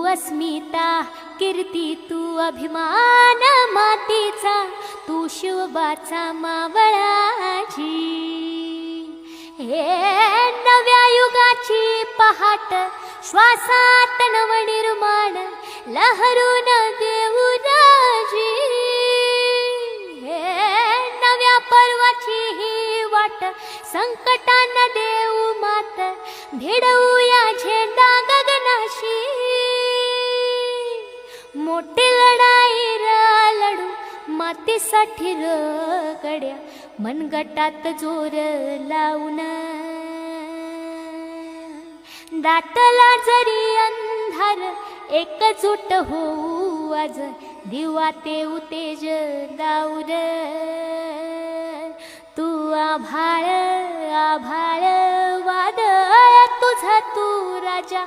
अस्मिता कीर्ती तू अभिमान मातीचा, तू शिवबाचा मावळाची. हे नव्या युगाची पहाट, श्वासात नवनिर्माण लहरून देऊ राजी. हे नव्या पर्वाची ही वाट, संकटांना देऊ मात, भिडवूया झेंडा गगनाशी. मोठी लढाई लढू मातीसाठी गड्या, मनगटात जोर लावून. दाटला जरी अंधार एकजूट होऊ आज, दिवा ते उतेज दाऊर. तू आभाळ आभाळ वादळ तुझा तू राजा.